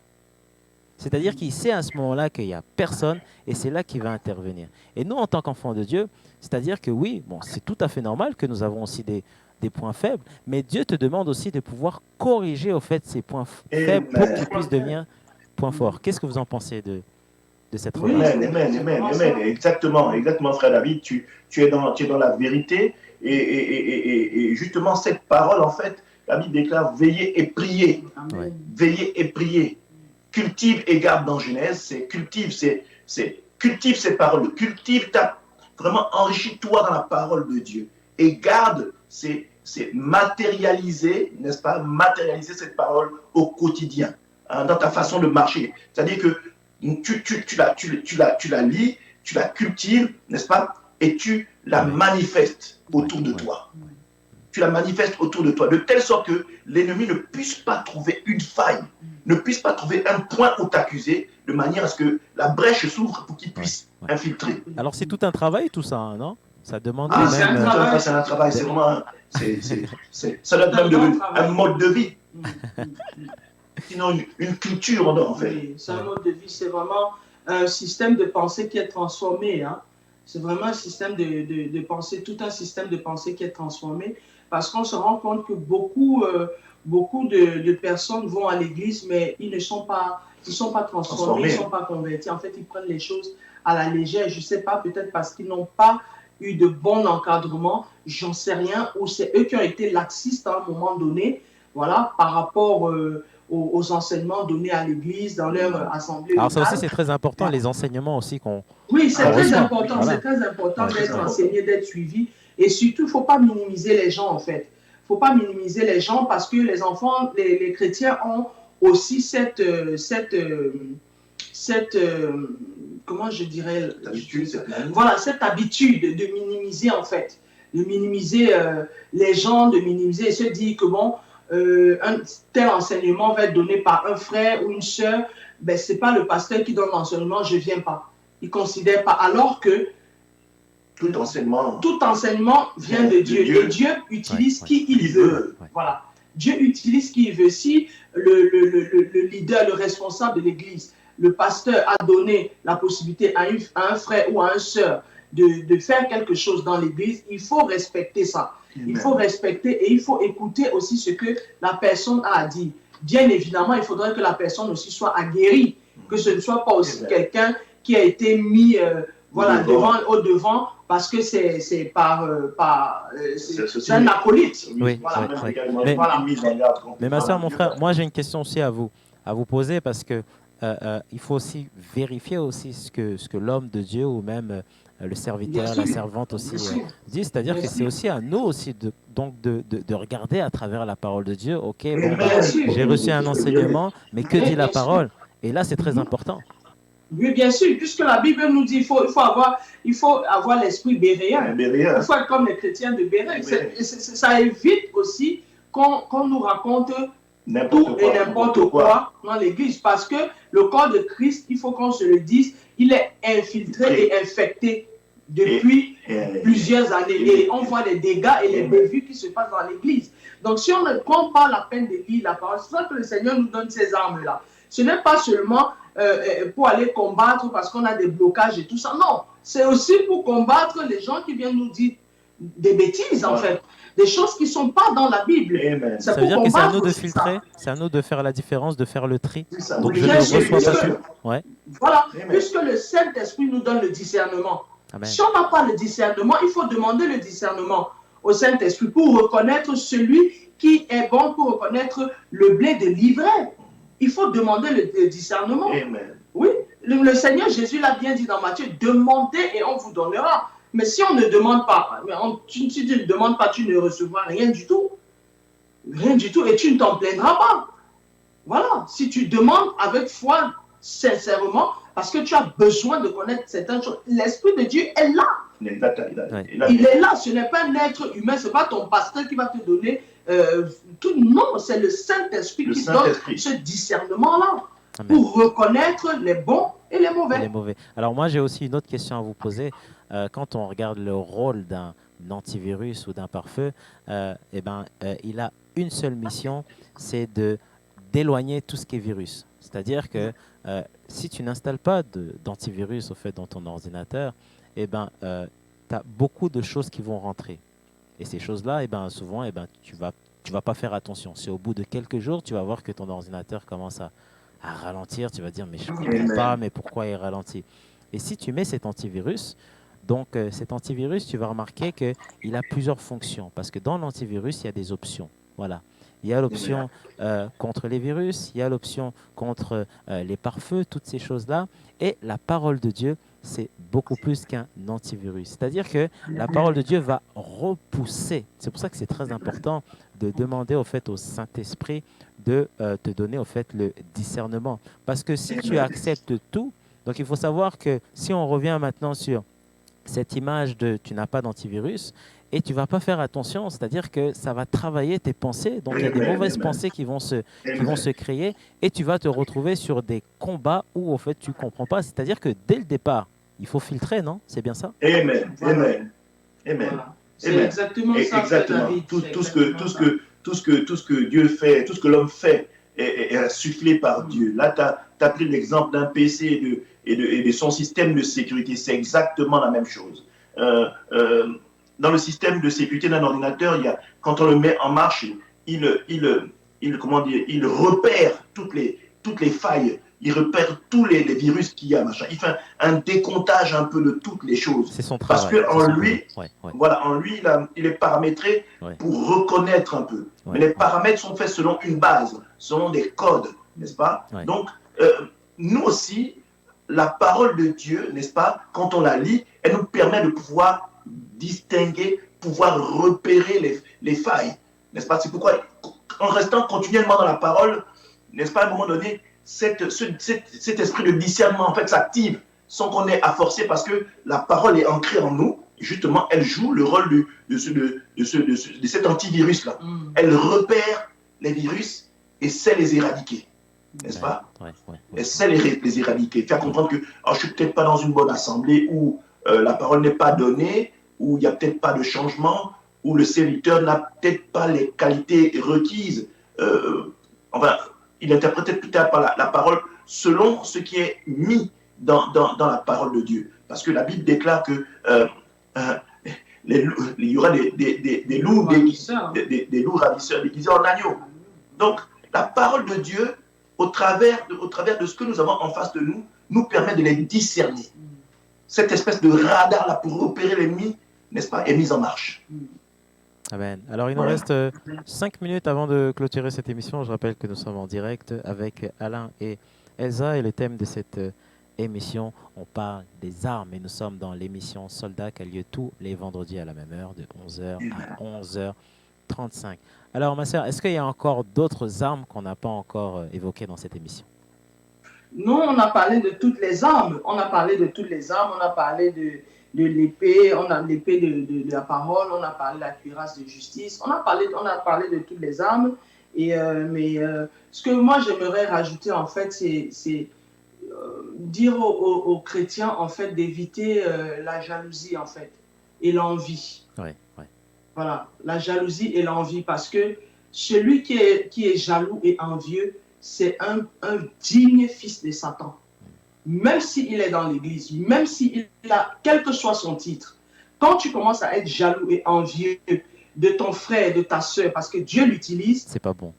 C'est-à-dire qu'il sait à ce moment-là qu'il n'y a personne et c'est là qu'il va intervenir. Et nous, en tant qu'enfants de Dieu, c'est-à-dire que oui, bon, c'est tout à fait normal que nous avons aussi des points faibles, mais Dieu te demande aussi de pouvoir corriger au fait ces points faibles pour qu'ils puissent devenir points forts. Qu'est-ce que vous en pensez de cette relation? Amen. Exactement, frère David, tu es dans la vérité et justement cette parole, en fait, la Bible déclare veillez et priez. Amen. Veillez et priez. Cultive et garde dans Genèse, cultive ces paroles, vraiment enrichis-toi dans la parole de Dieu et garde, c'est matérialiser, n'est-ce pas, matérialiser cette parole au quotidien, hein, dans ta façon de marcher. C'est-à-dire que tu la lis, tu la cultives, n'est-ce pas, et tu la manifestes autour de toi. Tu la manifestes autour de toi, de telle sorte que l'ennemi ne puisse pas trouver une faille, ne puisse pas trouver un point où t'accuser, de manière à ce que la brèche s'ouvre pour qu'il puisse infiltrer. Alors c'est tout un travail tout ça, hein, non? Ça demande c'est un travail, c'est vraiment, ça doit être même un mode de vie. Sinon une culture en fait. Oui, c'est un mode de vie, c'est vraiment un système de pensée qui est transformé. Hein. C'est vraiment un système de pensée, tout un système de pensée qui est transformé. Parce qu'on se rend compte que beaucoup de personnes vont à l'église, mais ils ne sont pas, transformés, ils ne sont pas convertis. En fait, ils prennent les choses à la légère. Je ne sais pas, peut-être parce qu'ils n'ont pas eu de bons encadrements, j'en sais rien, ou c'est eux qui ont été laxistes à un moment donné, voilà, par rapport aux enseignements donnés à l'Église dans leur assemblée Alors ça aussi, locale. c'est très important, les enseignements aussi qu'on Oui, c'est très reçoit. important, Voilà. c'est très important Ouais, d'être ouais. enseigné, d'être suivi. Et surtout, il ne faut pas minimiser les gens, en fait. Il ne faut pas minimiser les gens parce que les enfants, les chrétiens ont aussi comment je dirais, voilà, cette habitude de minimiser, en fait. De minimiser les gens, de minimiser et se dire que bon, un tel enseignement va être donné par un frère ou une sœur, ben, ce n'est pas le pasteur qui donne l'enseignement, je ne viens pas. Ils ne considèrent pas. Alors que tout enseignement vient de Dieu. Et Dieu utilise qui il veut. Voilà. Dieu utilise qui il veut. Si le leader, le responsable de l'Église, le pasteur a donné la possibilité à un frère ou à une sœur de faire quelque chose dans l'Église, il faut respecter ça. Il faut respecter et il faut écouter aussi ce que la personne a à dire. Bien évidemment, il faudrait que la personne aussi soit aguerrie, que ce ne soit pas aussi quelqu'un qui a été mis au devant parce que c'est un acolyte. Oui, voilà. Oui. Mais ma soeur, mon frère, moi j'ai une question aussi à vous poser parce que il faut aussi vérifier aussi ce que l'homme de Dieu ou même le serviteur, la servante aussi dit. C'est-à-dire que c'est aussi à nous aussi de regarder à travers la parole de Dieu. Ok, bon, j'ai reçu un enseignement, mais que dit la parole? Et là, c'est très important. Oui, bien sûr, puisque la Bible nous dit qu'il faut avoir l'esprit béréen. Il faut être comme les chrétiens de Béret. Ça évite aussi qu'on nous raconte tout et n'importe quoi dans l'Église. Parce que le corps de Christ, il faut qu'on se le dise, il est infiltré et infecté depuis plusieurs années. Et on voit les dégâts et les bévues qui se passent dans l'Église. Donc, si on ne prend pas la peine de lire la parole, c'est ça que le Seigneur nous donne ces armes-là. Ce n'est pas seulement pour aller combattre parce qu'on a des blocages et tout ça. Non, c'est aussi pour combattre les gens qui viennent nous dire des bêtises, en fait. Des choses qui ne sont pas dans la Bible. Ça veut dire que c'est à nous de filtrer, c'est à nous de faire la différence, de faire le tri. Donc je ne reçois pas tout. Ouais. Voilà, puisque le Saint-Esprit nous donne le discernement. Amen. Si on n'a pas le discernement, il faut demander le discernement au Saint-Esprit pour reconnaître celui qui est bon, pour reconnaître le blé de l'ivraie. Il faut demander le discernement. Amen. Oui, le Seigneur Jésus l'a bien dit dans Matthieu, demandez et on vous donnera. Mais si on ne demande pas, si tu ne demandes pas, tu ne recevras rien du tout. Rien du tout et tu ne t'en plaindras pas. Voilà, si tu demandes avec foi, sincèrement, parce que tu as besoin de connaître certaines choses, l'Esprit de Dieu est là. Il est là, ce n'est pas un être humain, ce n'est pas ton pasteur qui va te donner tout. Non, c'est le Saint-Esprit qui donne ce discernement-là pour reconnaître les bons et les mauvais. Alors moi, j'ai aussi une autre question à vous poser. Quand on regarde le rôle d'un antivirus ou d'un pare-feu, il a une seule mission, c'est d'éloigner tout ce qui est virus. C'est-à-dire que si tu n'installes pas d'antivirus au fait dans ton ordinateur, tu as beaucoup de choses qui vont rentrer. Et ces choses-là, souvent, tu vas pas faire attention. C'est au bout de quelques jours, tu vas voir que ton ordinateur commence à ralentir. Tu vas dire, mais je ne comprends pas, mais pourquoi il ralentit? Et si tu mets cet antivirus, cet antivirus, tu vas remarquer qu'il a plusieurs fonctions. Parce que dans l'antivirus, il y a des options. Voilà. Il y a l'option contre les virus, il y a l'option contre les pare-feux, toutes ces choses-là. Et la parole de Dieu, c'est beaucoup plus qu'un antivirus. C'est-à-dire que la parole de Dieu va repousser. C'est pour ça que c'est très important de demander au Saint-Esprit de te donner le discernement. Parce que si tu acceptes tout, donc il faut savoir que si on revient maintenant sur cette image de tu n'as pas d'antivirus, et tu ne vas pas faire attention, c'est-à-dire que ça va travailler tes pensées. Donc, il y a des mauvaises pensées qui vont se créer et tu vas te retrouver sur des combats où, tu ne comprends pas. C'est-à-dire que dès le départ, il faut filtrer, non? C'est bien ça? Amen. Amen. Amen. Voilà. C'est exactement ça. Exactement. Tout ce que Dieu fait, tout ce que l'homme fait est insufflé par Dieu. Là, tu as pris l'exemple d'un PC et de son système de sécurité. C'est exactement la même chose. Dans le système de sécurité d'un ordinateur, quand on le met en marche, il repère toutes toutes les failles, il repère tous les virus qu'il y a, machin. Il fait un décomptage un peu de toutes les choses. C'est son Parce travail. qu'en lui, ouais. voilà, en lui, il est paramétré pour reconnaître un peu. Mais les paramètres sont faits selon une base, selon des codes, n'est-ce pas? Donc, nous aussi, la parole de Dieu, n'est-ce pas, quand on la lit, elle nous permet de pouvoir distinguer, pouvoir repérer les failles, n'est-ce pas? C'est pourquoi, en restant continuellement dans la parole, n'est-ce pas, à un moment donné, cet esprit de discernement, en fait, s'active sans qu'on ait à forcer, parce que la parole est ancrée en nous. Et justement, elle joue le rôle de cet antivirus-là. Elle repère les virus et sait les éradiquer, n'est-ce pas? Elle sait les éradiquer. Faire comprendre que je ne suis peut-être pas dans une bonne assemblée où la parole n'est pas donnée, où il n'y a peut-être pas de changement, où le serviteur n'a peut-être pas les qualités requises. Enfin, il interprète peut-être pas la parole selon ce qui est mis dans la parole de Dieu. Parce que la Bible déclare que il y aura des loups ravisseurs déguisés en agneaux. Donc, la parole de Dieu, au travers de ce que nous avons en face de nous, nous permet de les discerner. Cette espèce de radar-là pour repérer l'ennemi, n'est-ce pas, est mise en marche. Amen. Alors, il nous reste 5 minutes avant de clôturer cette émission. Je rappelle que nous sommes en direct avec Alain et Elsa, et le thème de cette émission, on parle des armes, et nous sommes dans l'émission Soldat qui a lieu tous les vendredis à la même heure, de 11h à 11h35. Alors, ma sœur, est-ce qu'il y a encore d'autres armes qu'on n'a pas encore évoquées dans cette émission? Non, on a parlé de toutes les armes. On a parlé de toutes les armes. On a parlé de l'épée, on a l'épée de la parole, on a parlé de la cuirasse de justice. On a parlé de toutes les armes. Mais ce que moi j'aimerais rajouter en fait, c'est dire aux chrétiens en fait d'éviter la jalousie en fait et l'envie. Voilà, la jalousie et l'envie, parce que celui qui est jaloux et envieux, c'est un digne fils de Satan. Même s'il est dans l'église, même s'il a, quel que soit son titre, quand tu commences à être jaloux et envieux de ton frère et de ta soeur, parce que Dieu l'utilise, c'est pas bon.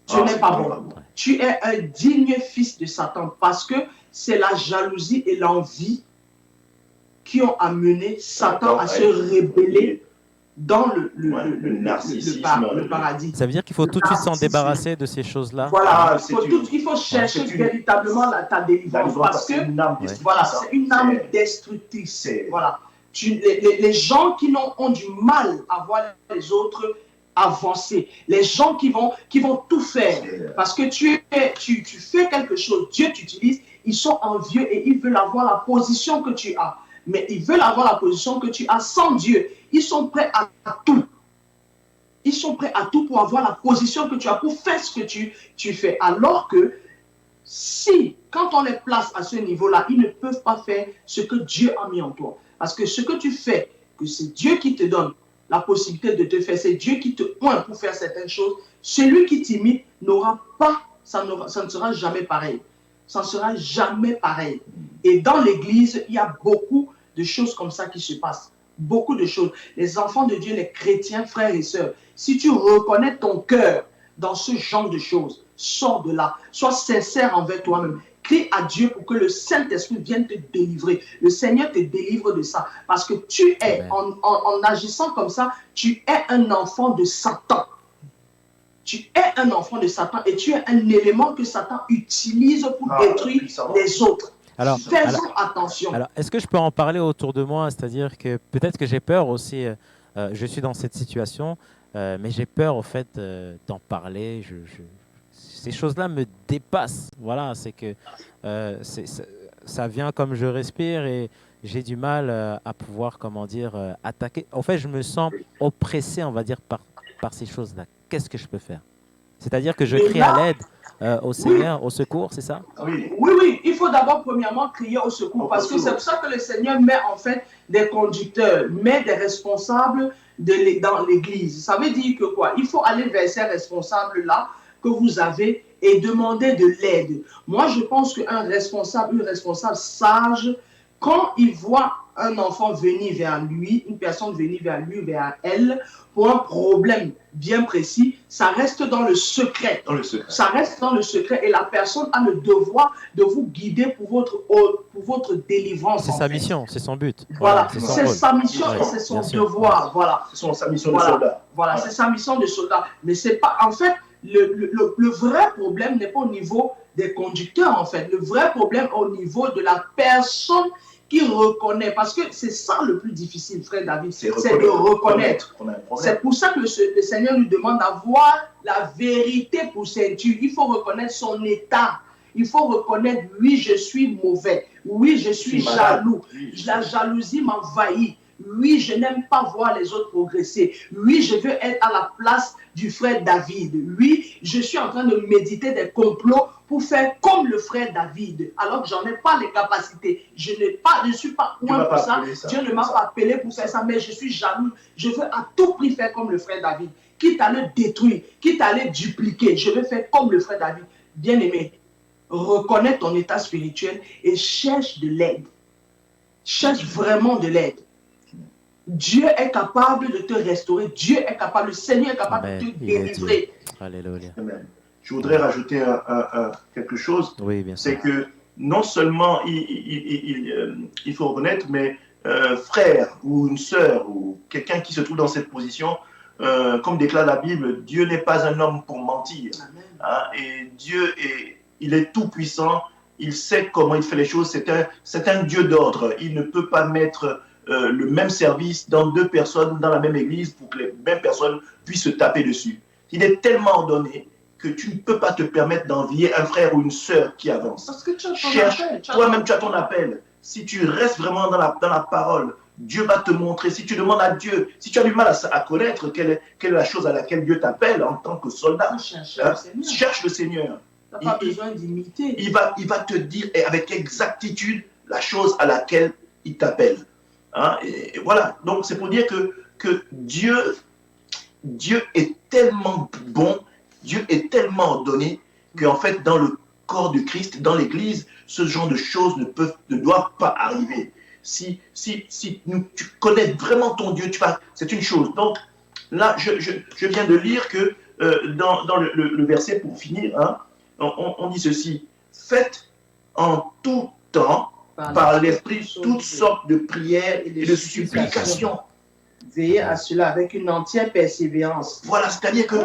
Ce n'est pas bon. Tu es un digne fils de Satan, parce que c'est la jalousie et l'envie qui ont amené Satan à se rébeller dans le paradis. Ça veut dire qu'il faut tout de suite s'en débarrasser de ces choses-là. Voilà, il faut chercher véritablement ta délivrance, parce que voilà, c'est une âme destructrice. Voilà. Les gens qui ont du mal à voir les autres avancer, les gens qui vont tout faire, parce que tu fais quelque chose, Dieu t'utilise, ils sont envieux et ils veulent avoir la position que tu as. Mais ils veulent avoir la position que tu as sans Dieu. Ils sont prêts à tout. Ils sont prêts à tout pour avoir la position que tu as, pour faire ce que tu fais. Alors que si, quand on les place à ce niveau-là, ils ne peuvent pas faire ce que Dieu a mis en toi. Parce que ce que tu fais, que c'est Dieu qui te donne la possibilité de te faire, c'est Dieu qui te pointe pour faire certaines choses. Celui qui t'imite n'aura pas, ça ne sera jamais pareil. Ça ne sera jamais pareil. Et dans l'église, il y a beaucoup de choses comme ça qui se passent. Beaucoup de choses. Les enfants de Dieu, les chrétiens, frères et sœurs, si tu reconnais ton cœur dans ce genre de choses, sors de là. Sois sincère envers toi-même. Crie à Dieu pour que le Saint-Esprit vienne te délivrer. Le Seigneur te délivre de ça. Parce que tu es, en agissant comme ça, tu es un enfant de Satan. Tu es un enfant de Satan et tu es un élément que Satan utilise pour détruire les autres. Alors, faisons attention. Alors, est-ce que je peux en parler autour de moi? C'est-à-dire que peut-être que j'ai peur aussi, je suis dans cette situation, mais j'ai peur au fait d'en parler. Ces choses-là me dépassent. Voilà, c'est que ça vient comme je respire et j'ai du mal à pouvoir, comment dire, attaquer. En fait, je me sens oppressé, on va dire, par ces choses-là. Qu'est-ce que je peux faire? C'est-à-dire que je crie à l'aide au Seigneur, au secours, c'est ça? Oui. Il faut d'abord, premièrement, crier au secours. Parce que c'est pour ça que le Seigneur met en fait des conducteurs, met des responsables dans l'église. Ça veut dire que quoi? Il faut aller vers ces responsables-là que vous avez et demander de l'aide. Moi, je pense qu'un responsable, une responsable sage Quand il voit un enfant venir vers lui, une personne venir vers lui, vers elle, pour un problème bien précis, ça reste dans le secret. Dans le secret. Ça reste dans le secret et la personne a le devoir de vous guider pour votre délivrance. C'est sa mission, c'est son but. Voilà, c'est son c'est rôle. sa mission et Ouais, c'est son bien sûr. devoir. Voilà. C'est sa mission de Voilà, soldat. voilà, c'est sa mission de soldat. Mais c'est pas, en fait, le vrai problème n'est pas au niveau des conducteurs, en fait. Le vrai problème est au niveau de la personne qui reconnaît. Parce que c'est ça le plus difficile, frère David, c'est de reconnaître. C'est pour ça que le Seigneur nous demande d'avoir la vérité pour ceinture. Il faut reconnaître son état. Il faut reconnaître, oui, je suis mauvais. Oui, je suis jaloux. La jalousie m'envahit. Oui, je n'aime pas voir les autres progresser. Oui, je veux être à la place du frère David. Oui, je suis en train de méditer des complots pour faire comme le frère David, alors que j'en ai pas les capacités. Je ne suis pas loin pour ça. Dieu ne m'a pas appelé pour faire ça, mais je suis jaloux. Je veux à tout prix faire comme le frère David. Quitte à le détruire, quitte à le dupliquer, je veux faire comme le frère David. Bien-aimé, reconnais ton état spirituel et cherche de l'aide. Cherche vraiment de l'aide. Dieu est capable de te restaurer. Dieu est capable, le Seigneur est capable de te délivrer. Alléluia. Amen. Je voudrais rajouter quelque chose. Oui, bien sûr. C'est que non seulement il faut reconnaître, mais frère ou une sœur ou quelqu'un qui se trouve dans cette position, comme déclare la Bible, Dieu n'est pas un homme pour mentir. Hein, et Dieu il est tout puissant. Il sait comment il fait les choses. C'est un Dieu d'ordre. Il ne peut pas mettre le même service dans deux personnes dans la même église pour que les mêmes personnes puissent se taper dessus. Il est tellement ordonné que tu ne peux pas te permettre d'envier un frère ou une sœur qui avance. Parce que tu as ton Cherche, appel. toi-même tu as ton appel. Si tu restes vraiment dans la parole, Dieu va te montrer. Si tu demandes à Dieu, si tu as du mal à connaître quelle est la chose à laquelle Dieu t'appelle en tant que soldat, cherche le Seigneur. Tu n'as pas besoin d'imiter. Il va te dire avec exactitude la chose à laquelle il t'appelle. Hein, et voilà, donc c'est pour dire que Dieu est tellement bon, Dieu est tellement ordonné qu'en fait dans le corps du Christ, dans l'Église, ce genre de choses ne doivent pas arriver. Si tu connais vraiment ton Dieu, c'est une chose. Donc là, je viens de lire que dans le verset pour finir, hein, on dit ceci: faites en tout temps par l'Esprit toutes sortes de prières et de supplications. Veillez à cela avec une entière persévérance. Voilà, c'est-à-dire que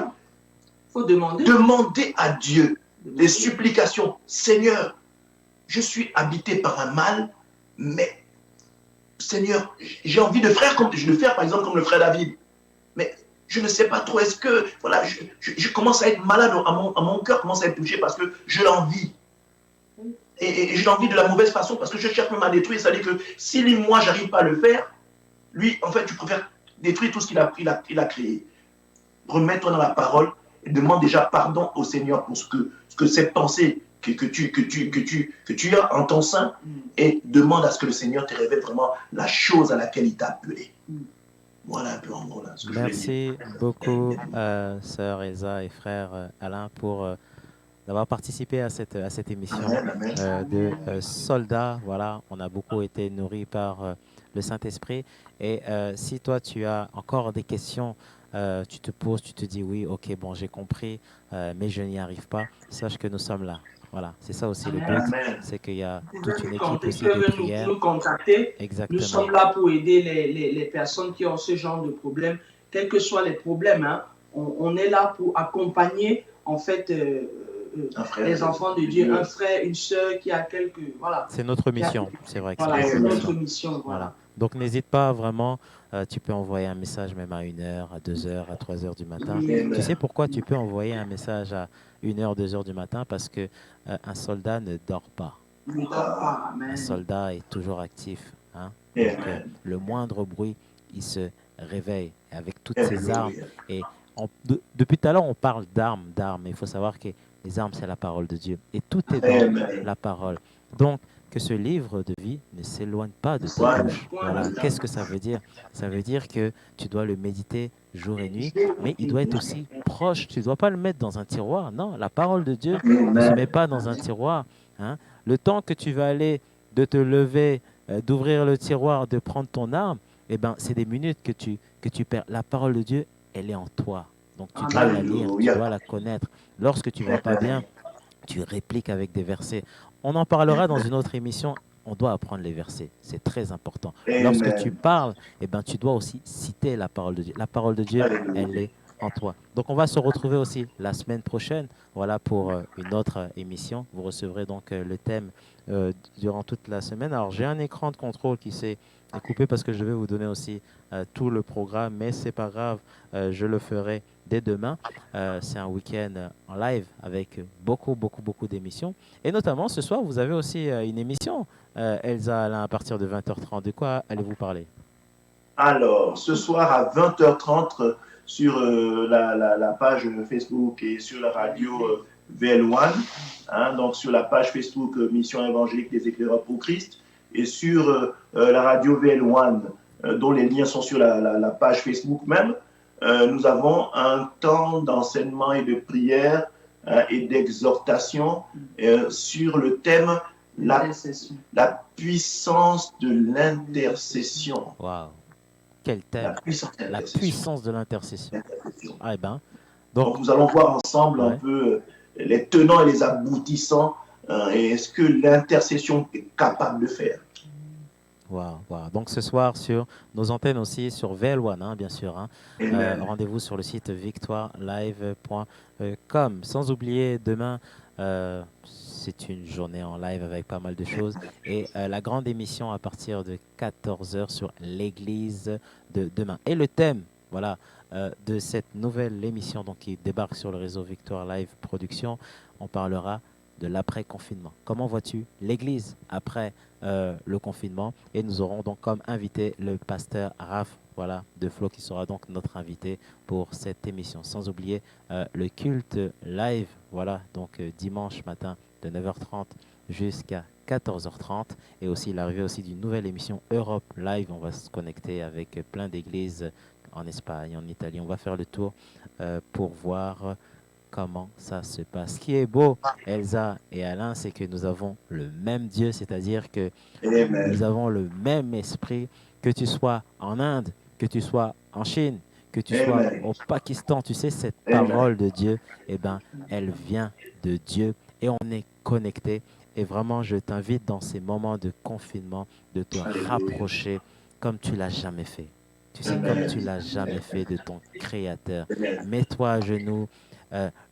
faut demander à Dieu des supplications. Seigneur, je suis habité par un mal, mais Seigneur, j'ai envie de faire par exemple comme le frère David. Mais je ne sais pas trop, est-ce que, voilà, je commence à être malade, à mon cœur commence à être touché parce que je l'envie. Et je l'envie de la mauvaise façon parce que je cherche même à détruire. C'est-à-dire que si moi, j'arrive pas à le faire, lui, en fait, tu préfères détruire tout ce qu'il a créé. Remets-toi dans la parole et demande déjà pardon au Seigneur pour ce que cette pensée que tu as en ton sein, et demande à ce que le Seigneur te révèle vraiment la chose à laquelle il t'a appelé. Voilà un peu en gros là. Ce que Merci beaucoup, sœur Elsa et frère Alain, pour d'avoir participé à cette émission de soldats. Voilà, on a beaucoup été nourris par le Saint-Esprit. Et si toi, tu as encore des questions, tu te poses, tu te dis oui, ok, bon, j'ai compris, mais je n'y arrive pas, sache que nous sommes là. Voilà, c'est ça aussi le but, c'est qu'il y a toute une équipe aussi de prière. Nous contacter. Exactement. Nous sommes là pour aider les personnes qui ont ce genre de problème, quels que soient les problèmes. Hein, on est là pour accompagner, en fait, les enfants de Dieu, un frère, une sœur qui a quelques... Voilà. C'est notre mission, c'est vrai que voilà, c'est notre mission. Voilà. Donc n'hésite pas vraiment, tu peux envoyer un message même à 1h, à 2h, à 3h du matin. Tu sais pourquoi tu peux envoyer un message à 1h, 2h du matin? Parce que un soldat ne dort pas. Ne dort pas. Amen. Un soldat est toujours actif. Hein? Donc, le moindre bruit, il se réveille avec toutes ses armes. Et depuis tout à l'heure, on parle d'armes. Mais il faut savoir que les armes, c'est la parole de Dieu. Et tout est dans la parole. Donc, que ce livre de vie ne s'éloigne pas de ta bouche. Voilà. Qu'est-ce que ça veut dire? Ça veut dire que tu dois le méditer jour et nuit, mais il doit être aussi proche. Tu ne dois pas le mettre dans un tiroir. Non, la parole de Dieu ne se met pas dans un tiroir. Hein. Le temps que tu vas aller de te lever d'ouvrir le tiroir, de prendre ton arme, eh ben, c'est des minutes que tu perds. La parole de Dieu, elle est en toi. Donc tu dois la lire, tu Alléluia. dois la connaître. Lorsque tu vas pas bien, tu répliques avec des versets. On en parlera dans une autre émission. On doit apprendre les versets. C'est très important. Lorsque tu Amen. parles, eh ben, tu dois aussi citer la parole de Dieu. La parole de Dieu, elle Alléluia. est en toi. Donc, on va se retrouver aussi la semaine prochaine. Voilà pour une autre émission. Vous recevrez donc le thème durant toute la semaine. Alors, j'ai un écran de contrôle qui s'est coupé parce que je vais vous donner aussi tout le programme, mais c'est pas grave. Je le ferai dès demain. C'est un week-end en live avec beaucoup d'émissions. Et notamment, ce soir, vous avez aussi une émission, Elsa, Alain, à partir de 20h30. De quoi allez-vous parler? Alors, ce soir à 20h30 sur la page Facebook et sur la radio VL1, hein, donc sur la page Facebook Mission évangélique des éclaireurs pour Christ, et sur la radio VL1, dont les liens sont sur la page Facebook même, nous avons un temps d'enseignement et de prière et d'exhortation sur le thème la puissance de l'intercession. Waouh, quel thème! La puissance de l'intercession. Ah, eh ben, donc, nous allons voir ensemble un peu les tenants et les aboutissants et ce que l'intercession est capable de faire. Wow. Donc ce soir sur nos antennes aussi, sur VL1, hein, bien sûr. Hein. Rendez-vous sur le site victoirelive.com. Sans oublier, demain, c'est une journée en live avec pas mal de choses. Et la grande émission à partir de 14h sur l'église de demain. Et le thème, voilà, de cette nouvelle émission donc, qui débarque sur le réseau Victoire Live Production, on parlera de l'après-confinement. Comment vois-tu l'église après le confinement? Et nous aurons donc comme invité le pasteur Raph, voilà, de Flow, qui sera donc notre invité pour cette émission. Sans oublier le culte live, voilà, donc dimanche matin de 9h30 jusqu'à 14h30, et aussi l'arrivée aussi d'une nouvelle émission Europe Live. On va se connecter avec plein d'églises en Espagne, en Italie. On va faire le tour pour voir comment ça se passe. Ce qui est beau, Elsa et Alain, c'est que nous avons le même Dieu, c'est-à-dire que nous avons le même esprit, que tu sois en Inde, que tu sois en Chine, que tu sois au Pakistan. Tu sais, cette parole de Dieu, eh ben, elle vient de Dieu et on est connecté. Et vraiment, je t'invite dans ces moments de confinement de te rapprocher comme tu l'as jamais fait. Tu sais, comme tu l'as jamais fait de ton Créateur. Mets-toi à genoux.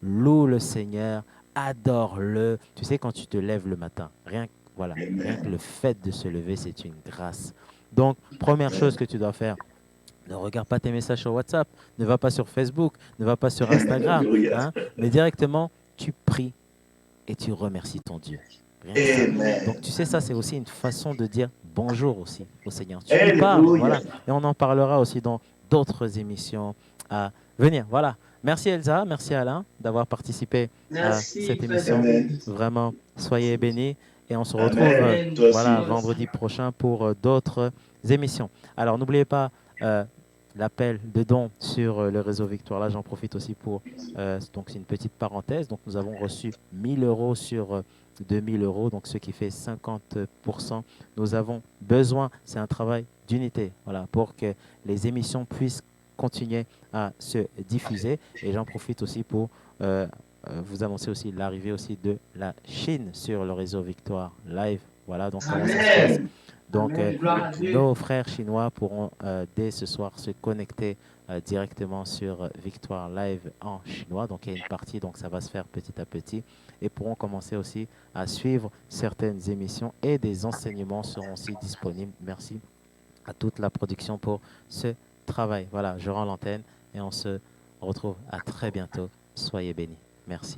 Loue le Seigneur, adore-le. Tu sais, quand tu te lèves le matin, rien que le fait de se lever, c'est une grâce. Donc, première chose que tu dois faire, ne regarde pas tes messages sur WhatsApp, ne va pas sur Facebook, ne va pas sur Instagram, hein, mais directement, tu pries et tu remercies ton Dieu. Rien que ça. Donc, tu sais, ça, c'est aussi une façon de dire bonjour aussi au Seigneur. Tu lui parles, voilà. Et on en parlera aussi dans d'autres émissions à venir. Voilà. Merci Elsa, merci Alain d'avoir participé à cette émission. Vraiment, soyez bénis et on se retrouve voilà, vendredi prochain pour d'autres émissions. Alors, n'oubliez pas l'appel de dons sur le réseau Victoire. Là, j'en profite aussi pour, donc c'est une petite parenthèse. Donc, nous avons reçu 1000 euros sur 2000 euros, donc ce qui fait 50%. Nous avons besoin, c'est un travail d'unité, voilà, pour que les émissions puissent continuer à se diffuser. Et j'en profite aussi pour vous annoncer aussi l'arrivée aussi de la Chine sur le réseau Victoire Live. Voilà, donc comment ça se passe. Donc, nos frères chinois pourront dès ce soir se connecter directement sur Victoire Live en chinois. Donc, il y a une partie, donc ça va se faire petit à petit. Et pourront commencer aussi à suivre certaines émissions et des enseignements seront aussi disponibles. Merci à toute la production pour ce travail. Voilà, je rends l'antenne et on se retrouve à très bientôt. Soyez bénis. Merci.